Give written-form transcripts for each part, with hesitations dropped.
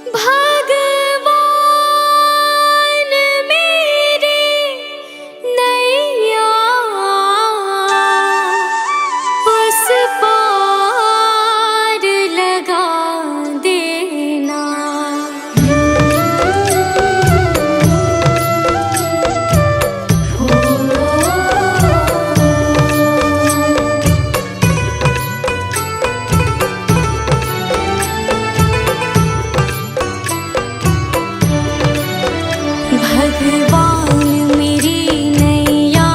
भगवान मेरी नैया उस पार लगा देना। भगवान मेरी नैया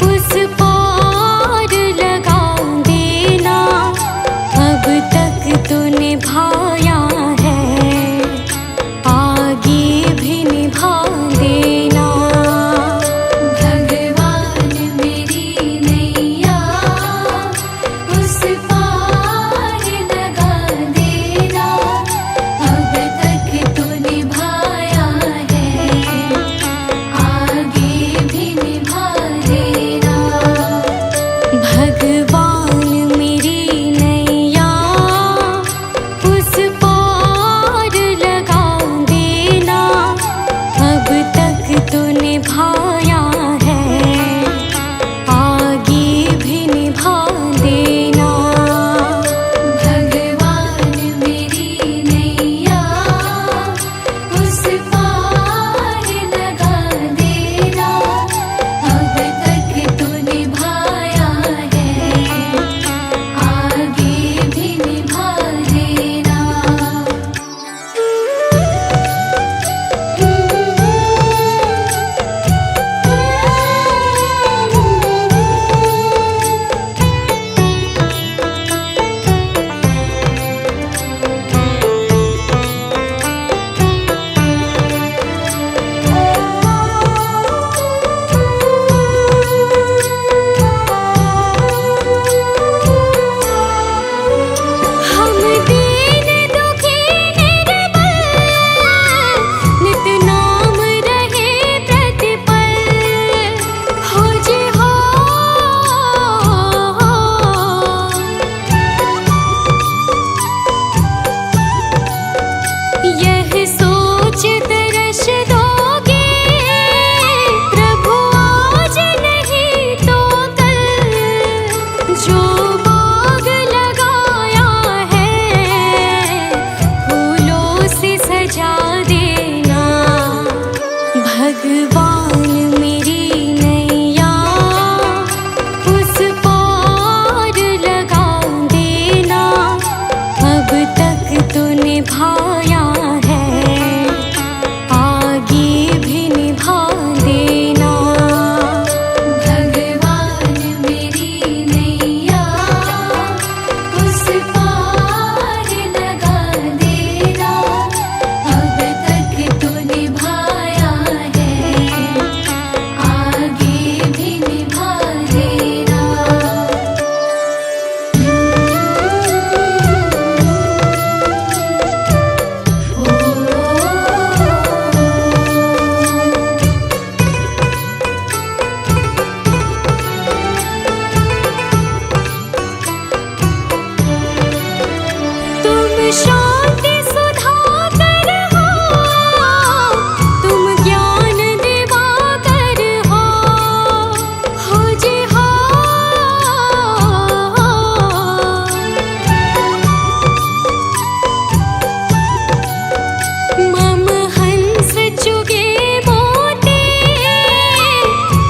उस पार लगा देना। अब तक तो निभाया है, आगे भी निभा देना। भगवान मेरी नैया उस पार लगा देना। अब तक तो निभाया है, आगे भी निभा देना। भगवान मेरी नैया उस पार लगा देना। अब तक तो निभाया है, आगे भी निभा देना। भगवान मेरी नैया उस पार लगा देना। अब तक तो निभाया है, आगे भी निभा देना। हम दीन दुखी निर्बल, नित नाम रहे प्रतिपल। हो जी हो, यह सोच तरस दोगे प्रभु आज नहीं तो कल। जो बाग लगाया है फूलों से सजा देना। भगवान मेरी नैया उस पार लगा देना। अब तक तो निभाया है, आगे भी निभा देना। भगवान मेरी नैया उस पार लगा देना। अब तक तो निभाया है, आगे भी निभा देना। तुम शांति सुधाकर हो, तुम ज्ञान दिवाकर हो। हो जी हो, मम हंस चुगे मोती,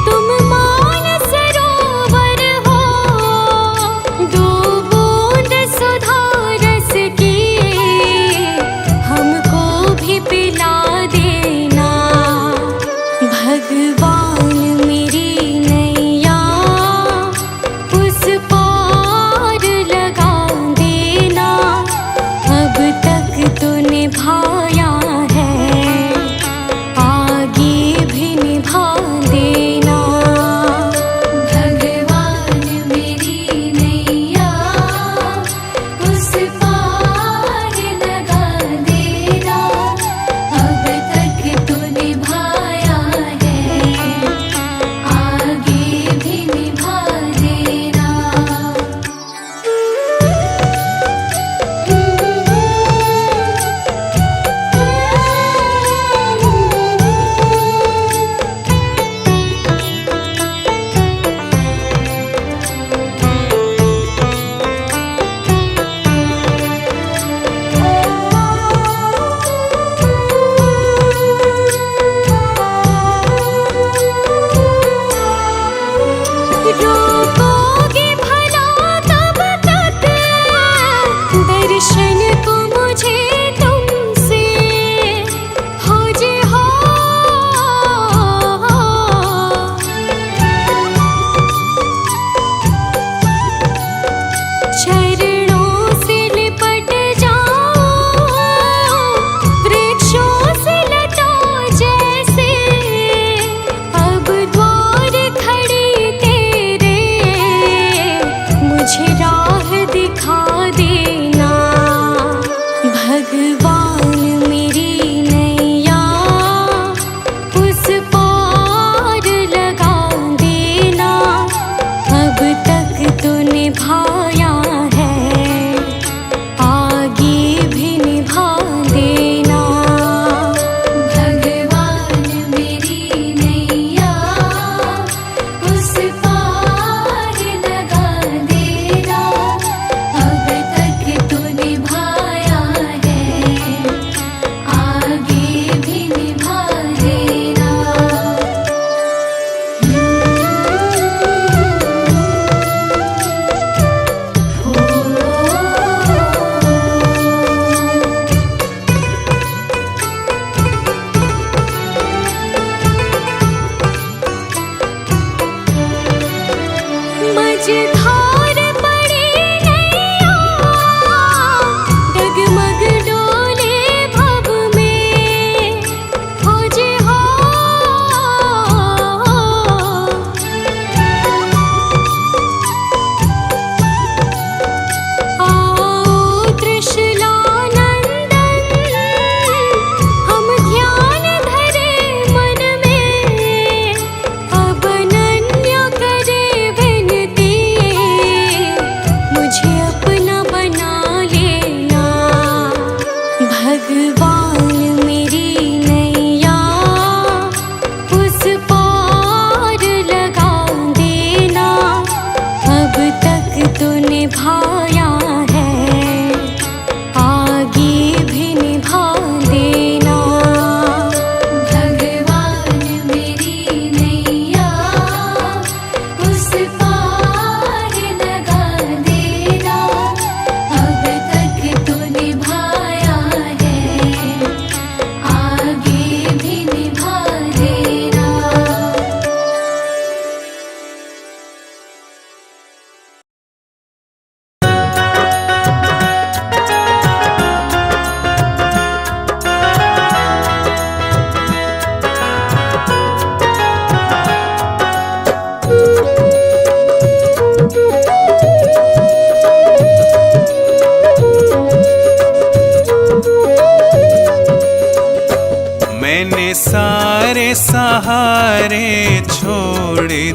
तुम मान सरोवर हो। दो बूंद सुधा रस की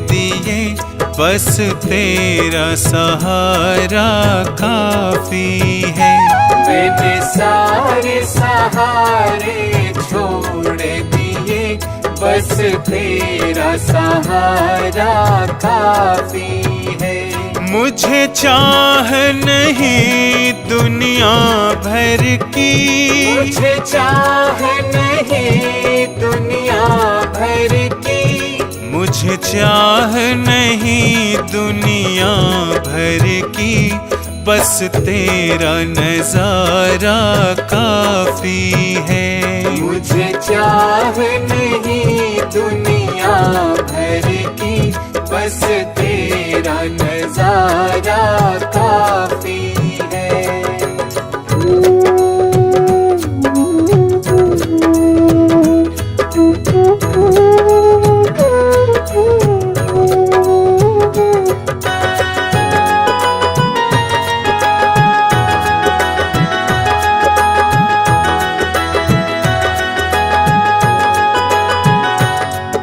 दिए, बस तेरा सहारा काफी है। मैंने सारे सहारे छोड़ दिए, बस तेरा सहारा काफी है। मुझे चाह नहीं दुनिया भर की, मुझे चाह नहीं दुनिया भर की, मुझे चाह नहीं दुनिया भर की, बस तेरा नजारा काफी है। मुझे चाह नहीं दुनिया भर की, बस तेरा नजारा काफी है।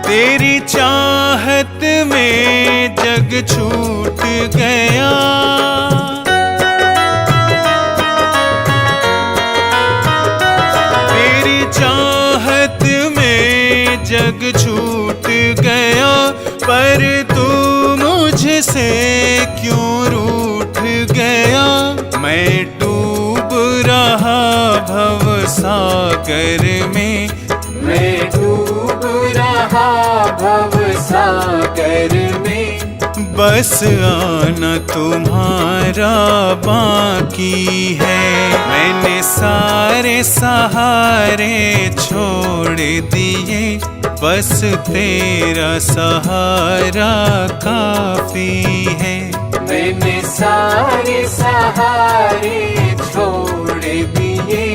तेरी चाहत में जग छूट गया, तेरी चाहत में जग छूट गया, पर तू मुझसे क्यों रूठ गया। मैं डूब रहा भव सागर में, मैं डूब रहा भव सागर में, बस आना तुम्हारा बाकी है। मैंने सारे सहारे छोड़ दिए, बस तेरा सहारा काफी है। मैंने सारे सहारे छोड़ दिए,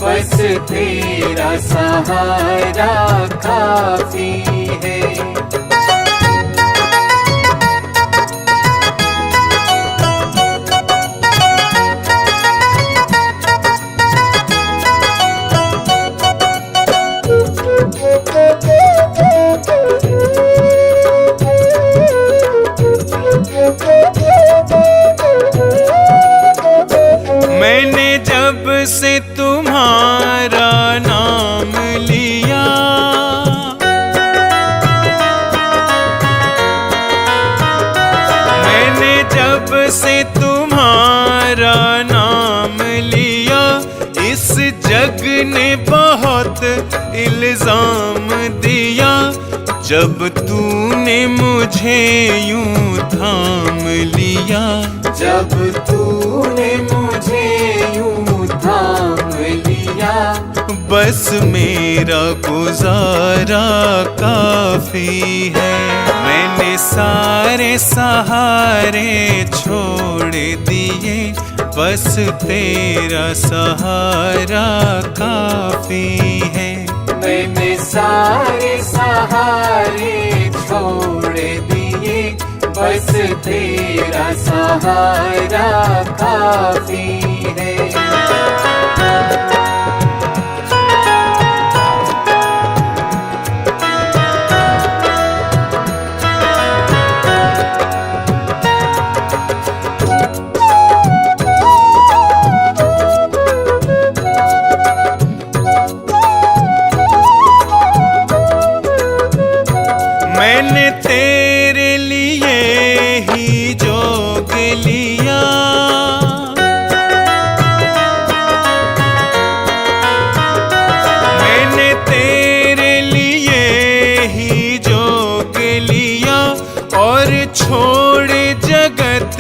बस तेरा सहारा काफी है। मैंने जब से तुम्हारा नाम लिया, मैंने जब से तुम्हारा नाम लिया, इस जग ने बहुत इल्जाम दिया। जब तूने मुझे यूं थाम लिया, जब तूने मुझे यूं थाम लिया, बस मेरा गुजारा काफी है। मैंने सारे सहारे छोड़ दिए, बस तेरा सहारा काफी है। मैंने सारे सहारे छोड़ दिए, बस तेरा सहारा काफी है। मैंने तेरे लिए ही जोग लिया, मैंने तेरे लिए ही जोग लिया, और छोड़ जगत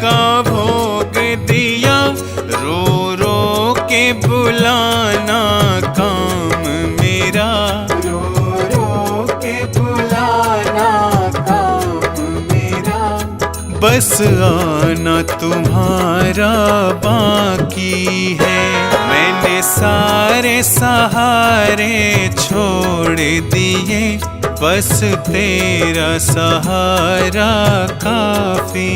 का भोग दिया। रो रो के बुलाना काम मेरा, रो रो के बुलाना काम मेरा, बस आना तुम्हारा बाकी है। मैंने सारे सहारे छोड़ दिए, बस तेरा सहारा काफी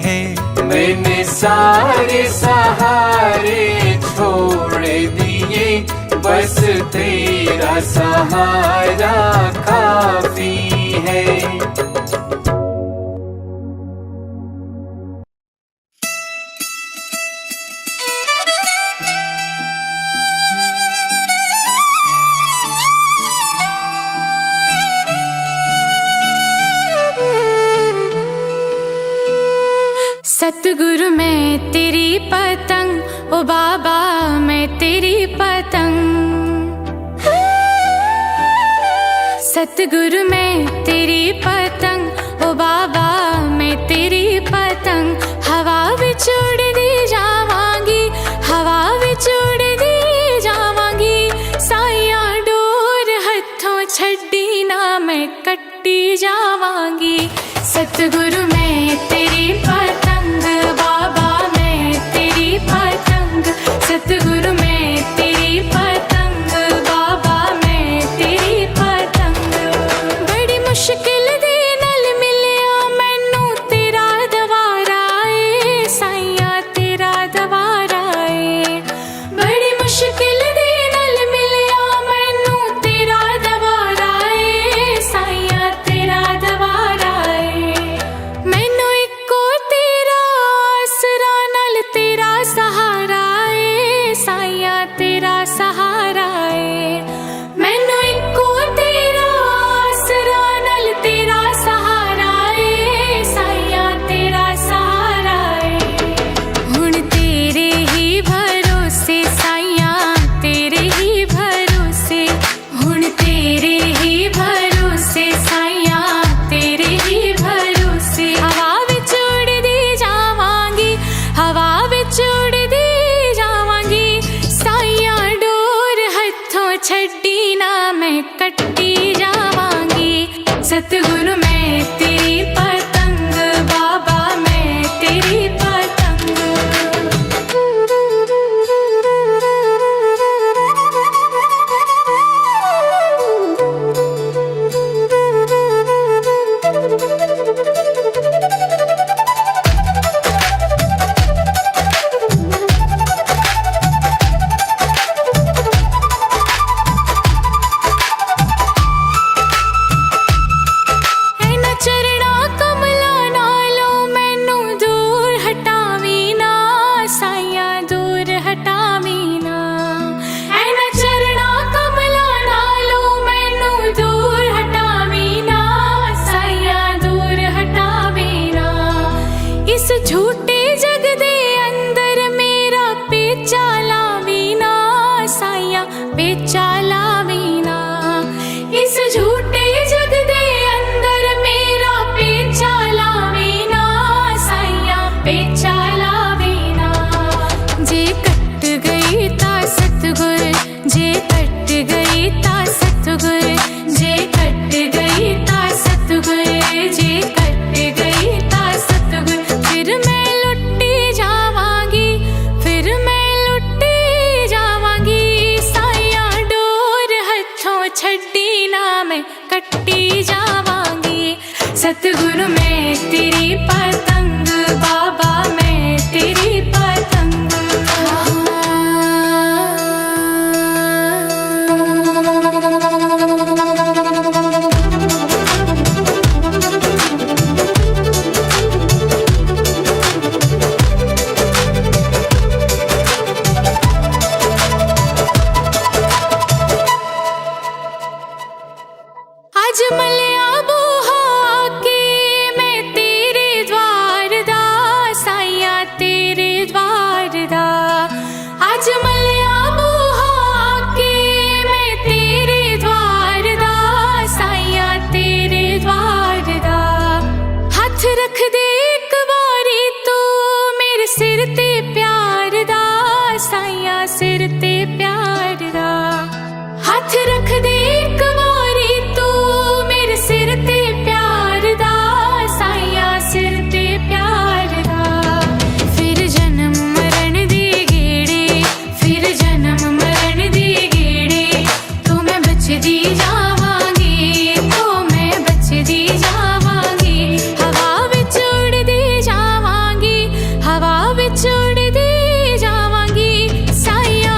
है। मैंने सारे सहारे छोड़ दिए, बस तेरा सहारा काफी है। सतगुरु मैं तेरी पतंग, ओ बाबा मैं तेरी पतंग। सतगुरु मैं तेरी पतंग, ओ बाबा मैं तेरी पतंग। हवा विच उड़दी जावांगी, हवा विच उड़दी जावांगी। साइया डोर हथों छड्डी ना मैं कट्टी जावांगी। सतगुरु मैं तेरी पतंग, बाबा मैं तेरी पतंग। सतगुरु मैं तेरी पतंग, बाबा मैं तेरी पतंग। बड़ी मुश्किल दे नाल मिलिया मैनू तेरा दवारा ए, साइया तेरा दवारा ए। बड़ी मुश्किल दे नाल मिलिया मैनू तेरा दवारा ए, साइया तेरा दवारा ए। मैनू इको तेरा आसरा नाल तेरा सहारा ए, साइया तेरा सहारा ए। मैनू इको तेरा आसरा नाल तेरा सहारा ए, साइया तेरा सहारा ए। हुण तेरे ही भरोसे साइया तेरे ही भरोसे, हुण तेरे ही भरोसे साइया तेरे ही भरोसे। हवा विच उड़दी जावांगी, हवा विच उड़दी जावांगी। साइया डोर हथों छड्डी ना मैं कट्टी जावांगी। सतगुरु मैं तेरी पतंग, बाबा मैं तेरी पतंग। ऐना चरणा कमला नालों मैनू दूर हटावी ना, साइया दूर हटावी ना। ऐना चरणा कमला नालों मैनू दूर हटावी ना, साइया दूर हटावी ना। इस झूठे जग दे अंदर मेरा पेचा लावी ना, साइया पेचा लावी ना। इस झूठे जग दे अंदर मेरा पेचा लावी ना, साइया पेचा लावी ना। जे कट गई ता सतगुर, जे कट गई ता सतगुर, जे कट गई ता सतगुर, जे कट गई ता सतगुर। फिर मैं लुट्टी जावांगी, फिर मैं लुट्टी जावांगी। साइया डोर हथों छड्डी ना मैं कट्टी जावांगी। सतगुरु मैं तेरी पतंग, बाबा मैं तेरी पतंग। आज मलिया बूहा के मैं तेरे द्वार दा, साइया तेरे द्वार दा। आज मलिया बूहा के मैं तेरे द्वार दा, साइया तेरे द्वार दा। हथ रख दे एक बारी तू मेरे सिर ते प्यार दा, साइया सिर ते प्यार दा। हथ रख दे एक बारी तू मेरे सिर ते प्यार दा, साइया सिर ते प्यार दा। फिर जन्म मरण दे गेड़े, फिर जन्म मरण दे गेड़े। तो मैं बचदी जावांगी, तो मैं बचदी जावांगी। हवा विच उड़दी जावांगी, हवा विच उड़दी जावांगी। साइया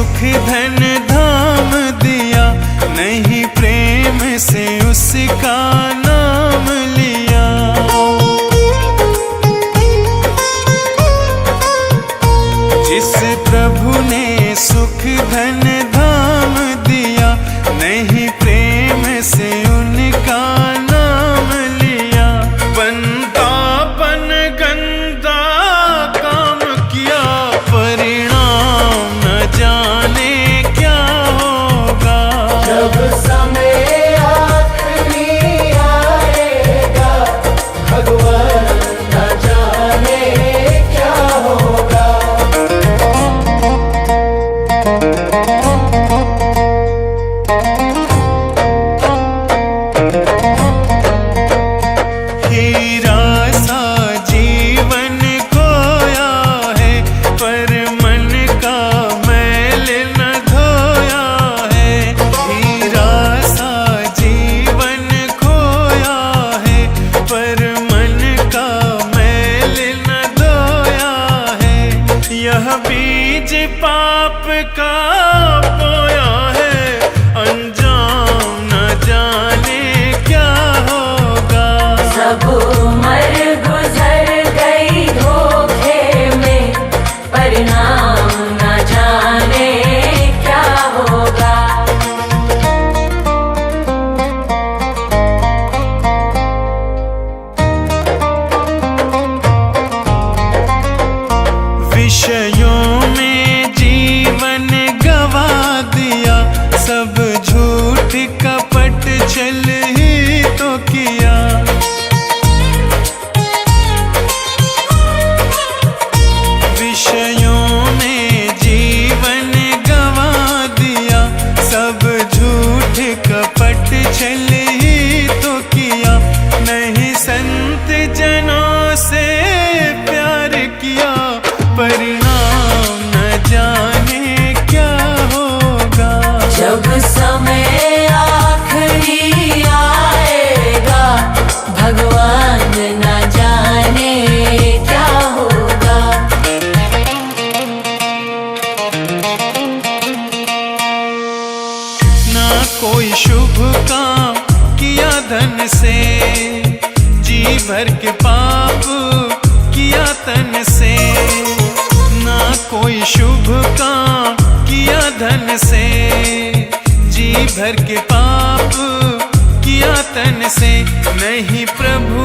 सुख धन धाम दिया, नहीं प्रेम से उसका नाम लिया। जिस प्रभु ने सुख धन धाम दिया, नहीं प्रेम से उनका नाम लिया। बंदापन गंदा काम किया, परिणाम न जाने क्या होगा। जब समय आखिरी आएगा, भगवान न जाने क्या होगा। हीरा सा जीवन खोया है, पर मन का मैल न धोया है। हीरा सा जीवन खोया है, पर मन का मैल न धोया है। यह बीज पाप का बोया है, अंजाम न जाने क्या होगा। सब उम्र गुजर गई धोखे में, परिणाम न जाने क्या होगा। विषयों में जीवन गवा दिया, सब झूठ कपट छल ही तो किया। विषयों में जीवन गवा दिया, सब झूठ कपट छल ही तो किया। नहीं संत जनों से प्यार किया, परिणाम न जाने क्या होगा। जब समय आखिरी आएगा, भगवान न जाने क्या होगा। ना कोई शुभ काम किया धन से, जी भर के पाप किया तन से। ना कोई शुभ काम किया धन से, जी भर के पाप किया तन से। नहीं प्रभु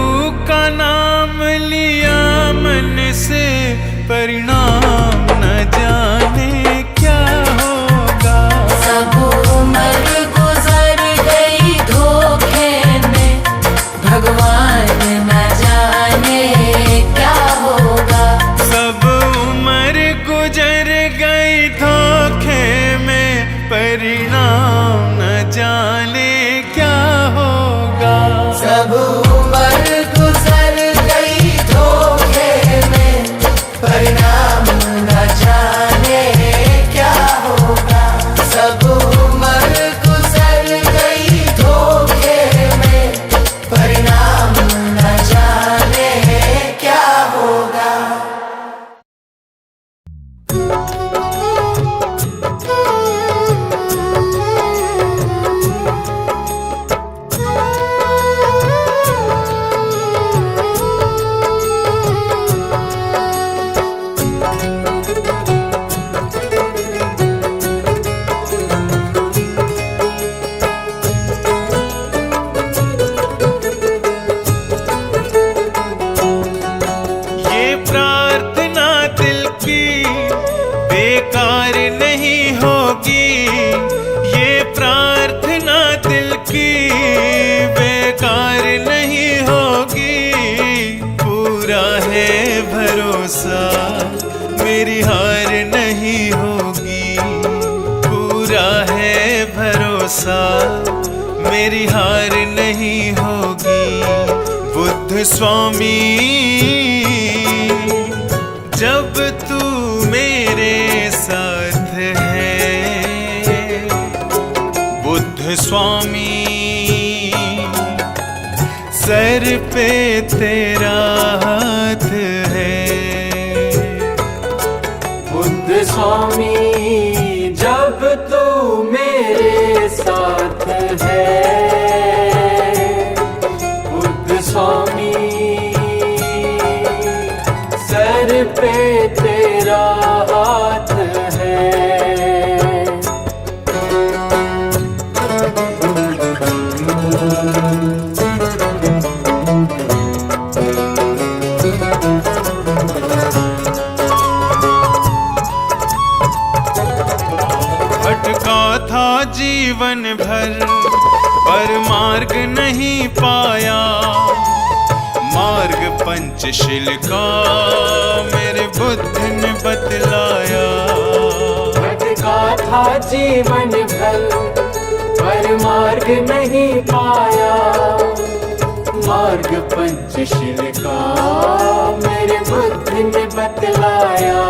का नाम लिया मन से, परिणाम न जाने क्या होगा। सब उम्र गुजर गई धोखे में, भगवान न जाने क्या होगा। सब उम्र गुजर गई धोखे में, परिणाम न जाने क्या होगा। सब उम्र गुजर गई धोखे में, परिणाम न जाने क्या होगा। सब उम्र गुजर गई धोखे में, परिणाम न जाने क्या होगा। ये प्रार्थना दिल की बेकार नहीं होगी। ये प्रार्थना दिल की बेकार नहीं होगी। पूरा है भरोसा मेरी हार नहीं होगी। पूरा है भरोसा मेरी हार नहीं होगी। बुद्ध स्वामी जब तू मेरे साथ है, बुद्ध स्वामी सर पे तेरा हाथ है। बुद्ध स्वामी पंचशील का मेरे बुद्ध ने बतलाया। भटका था जीवन भर पर मार्ग नहीं पाया, मार्ग पंचशील का मेरे बुद्ध ने बतलाया।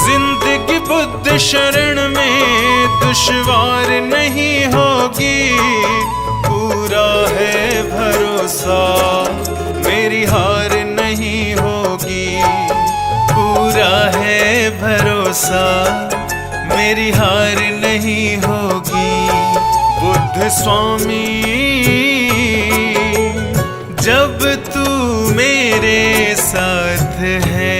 जिंदगी बुद्ध शरण में दुश्वार नहीं होगी, पूरा है भरोसा मेरी हार नहीं होगी, पूरा है भरोसा मेरी हार नहीं होगी। बुद्ध स्वामी जब तू मेरे साथ है,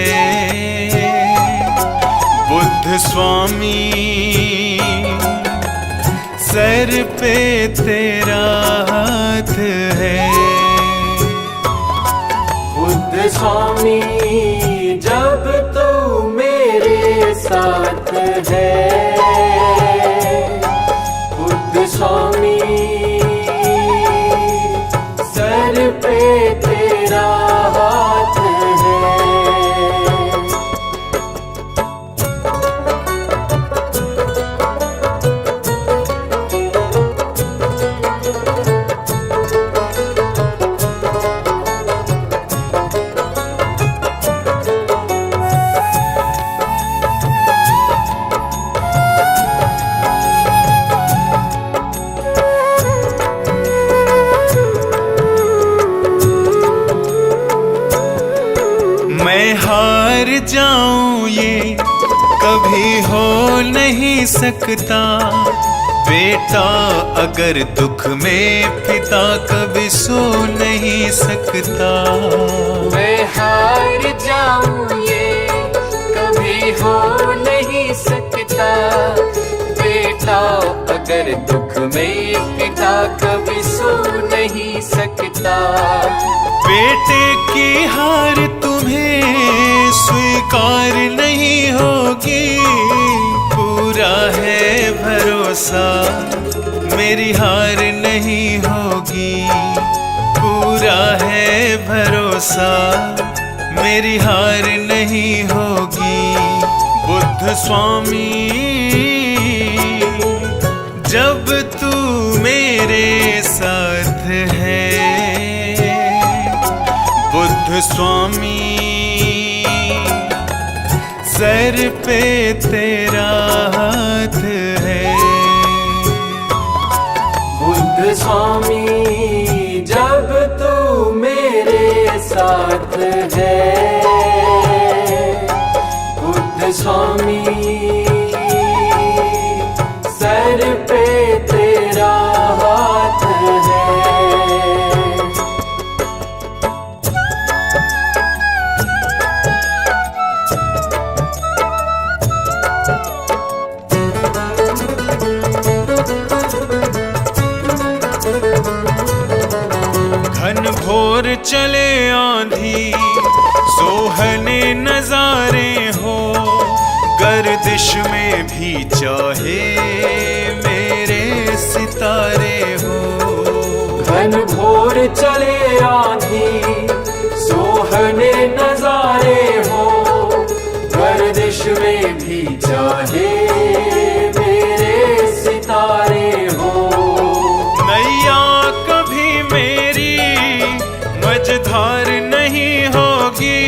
बुद्ध स्वामी सर पे तेरा हाथ है। बुद्ध स्वामी जब तू मेरे साथ है, बुद्ध स्वामी सर पे तेरा हाथ है। मैं हार जाऊं ये कभी हो नहीं सकता, बेटा अगर दुख में पिता कभी सो नहीं सकता। मैं हार जाऊं ये कभी हो नहीं सकता, बेटा अगर दुख में पिता कभी सो नहीं सकता। बेटे की हार तुम्हें स्वीकार नहीं होगी, पूरा है भरोसा मेरी हार नहीं होगी, पूरा है भरोसा मेरी हार नहीं होगी। बुद्ध स्वामी जब तू मेरे साथ है, बुद्ध स्वामी सर पे तेरा हाथ है। बुद्ध स्वामी जब तू मेरे साथ है, बुद्ध स्वामी सर पे तेरा हाथ है। घन घोर चले आंधी सोहने नजारे हो, गर्दिश में भी चाहे मेरे सितारे हो। घन घोर चले आंधी सोहने नजारे हो, गर्दिश में भी चाहे मेरे सितारे हो। नैया कभी मेरी मझधार नहीं होगी,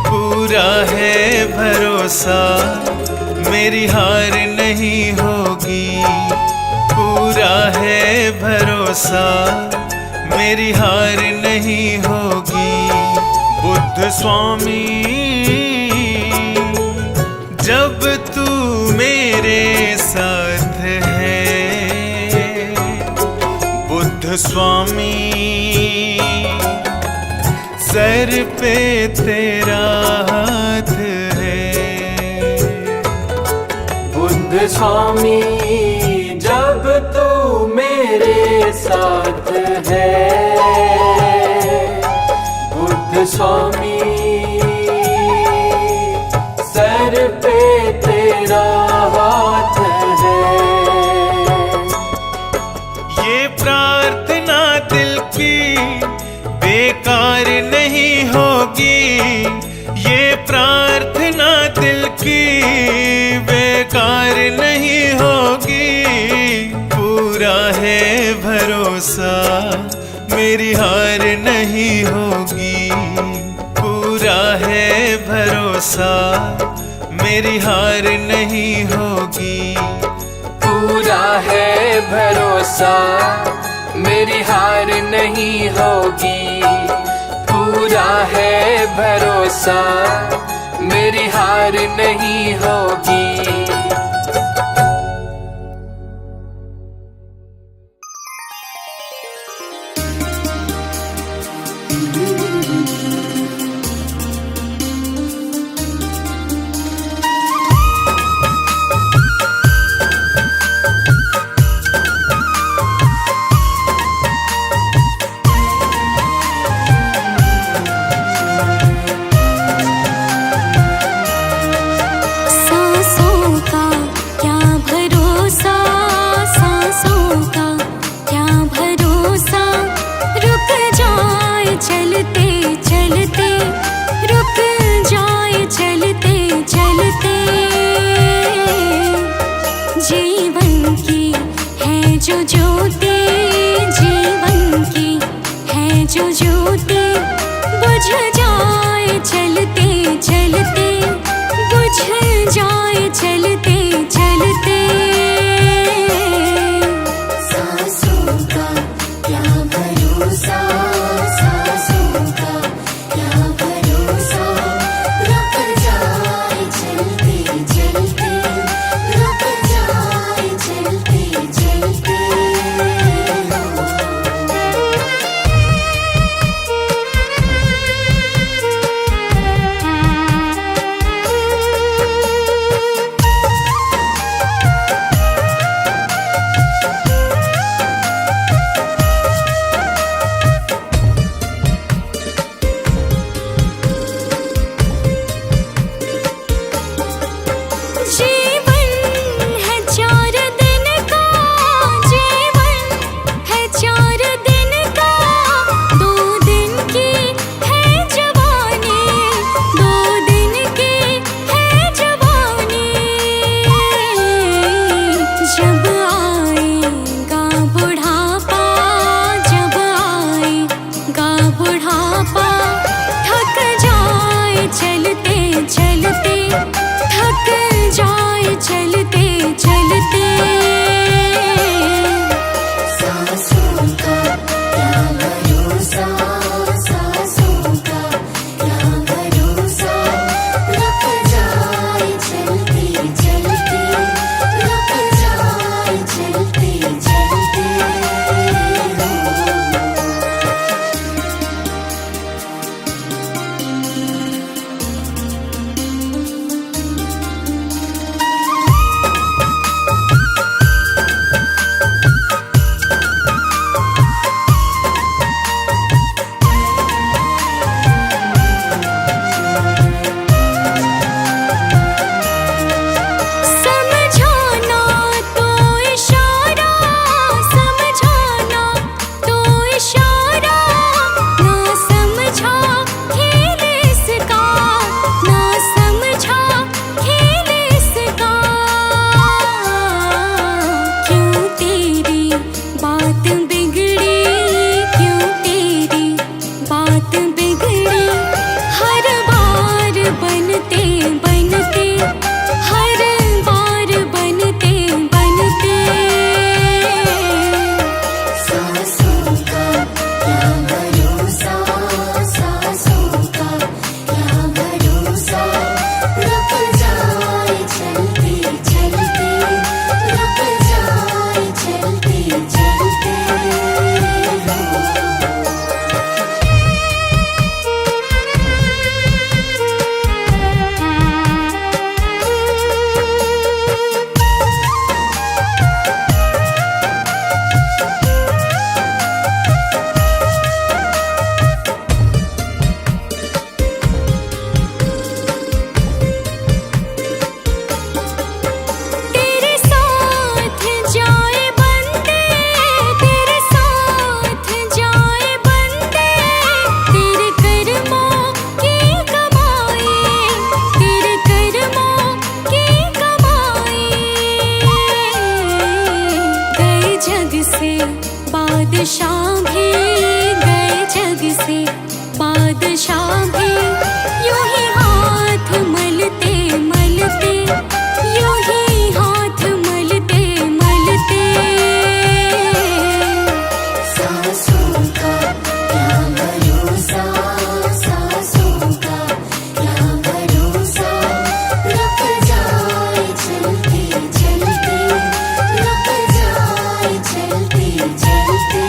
पूरा है भरोसा मेरी हार नहीं होगी, पूरा है भरोसा मेरी हार नहीं होगी। बुद्ध स्वामी जब तू मेरे साथ है, बुद्ध स्वामी सर पे तेरा हाथ है। बुद्ध स्वामी जब तू मेरे साथ है, बुद्ध स्वामी सर पे तेरा हाथ है। ये प्रार्थना दिल की बेकार नहीं होगी ये प्रार्थना दिल की, बेकार नहीं होगी। पूरा है भरोसा मेरी हार नहीं होगी, पूरा है भरोसा मेरी हार नहीं होगी। पूरा है भरोसा मेरी हार नहीं होगी, पूरा है भरोसा मेरी हार नहीं होगी। सांसों का क्या भरोसा, सांसों का क्या भरोसा, रुक जाए चलते चलते, रुक जाए चलते चलते। जीवन की है जो ज्योति, जीवन की है जो ज्योति, बुझ जाए चलते चलते, बुझ जाए चलते चलते। सांसों का क्या भरोसा, सांसों का क्या भरोसा, रुक जाए चलते चलते, रुक जाए चलते चलते। जीवन है 4 दिन का, जीवन है 4 दिन का, 2 दिन की है जवानी, 2 दिन की है जवानी। जब आएगा बुढ़ापा, जब आएगा बुढ़ापा, थक जाए चलते चलते, थक जाए चलते चलते। सांसों का क्या भरोसा, सांसों का क्या भरोसा, रुक जाए चलते चलते, रुक जाए चलते चलते। बादशाह भी यूं ही हाथ मलते मलते, यूं ही हाथ मलते मलते। सासों का क्या भरोसा, सासों का क्या भरोसा, रुक जाए चलते चलते, रुक जाए चलते चलते।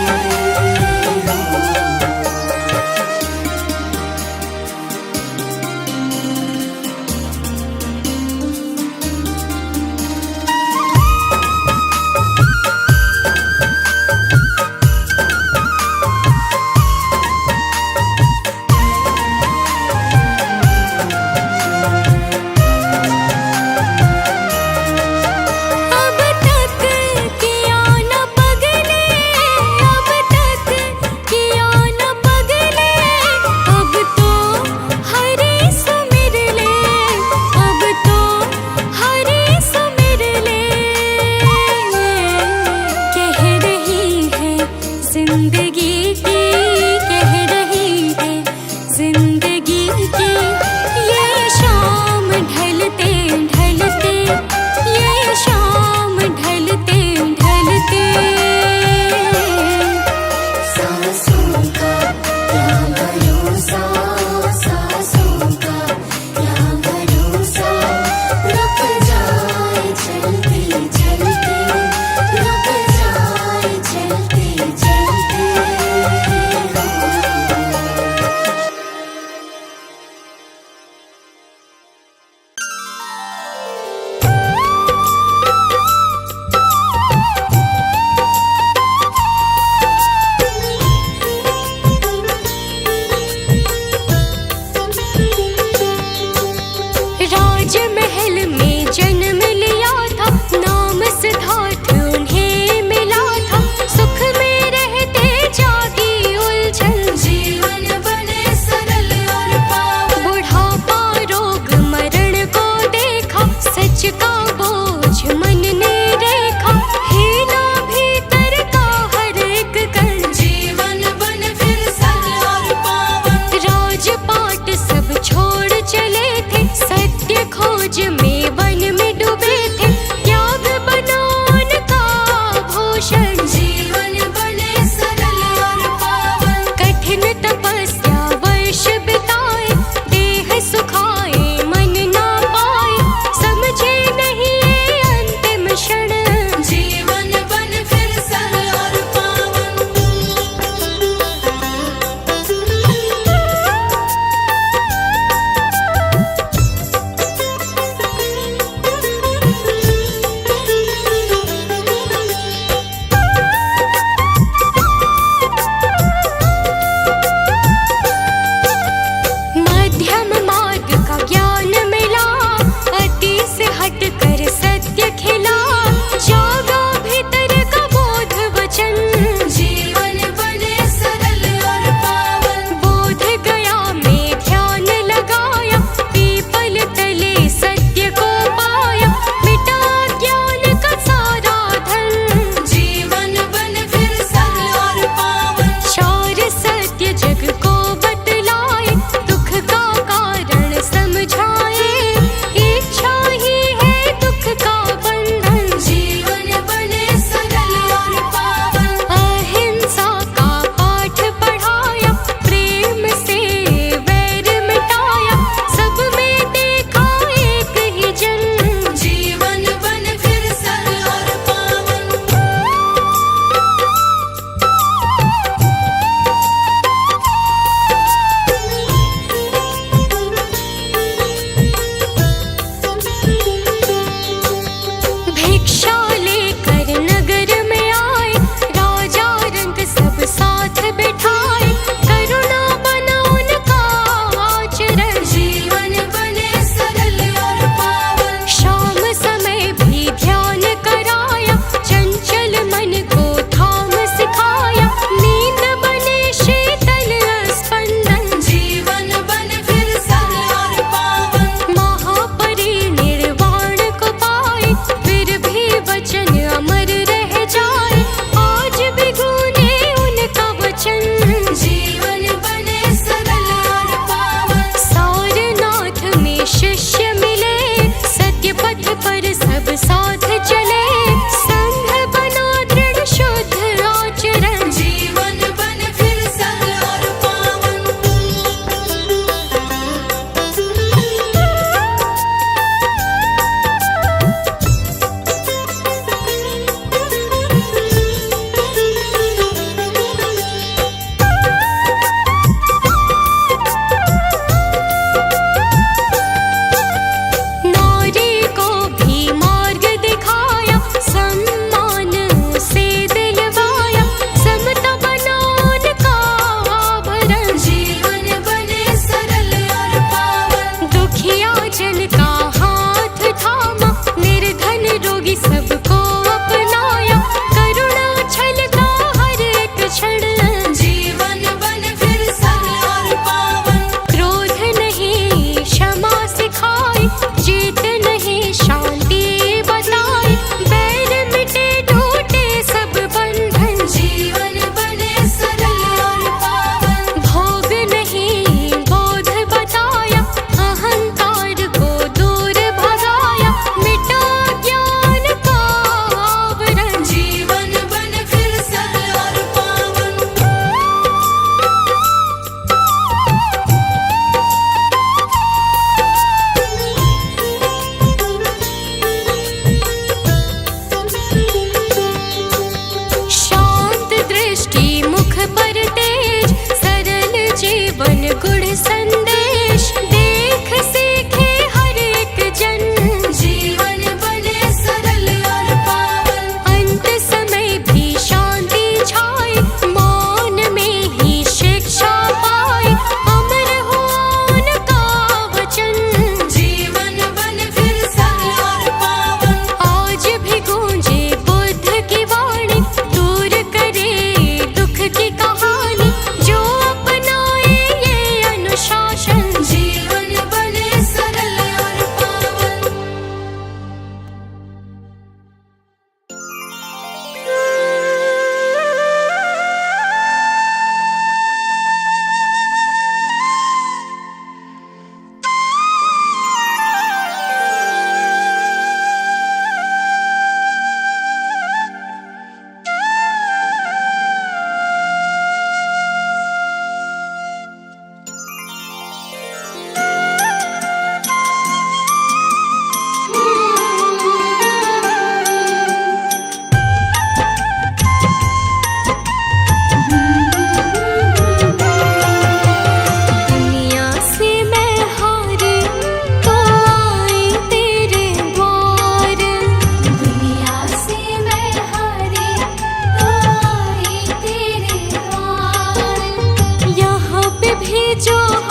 जो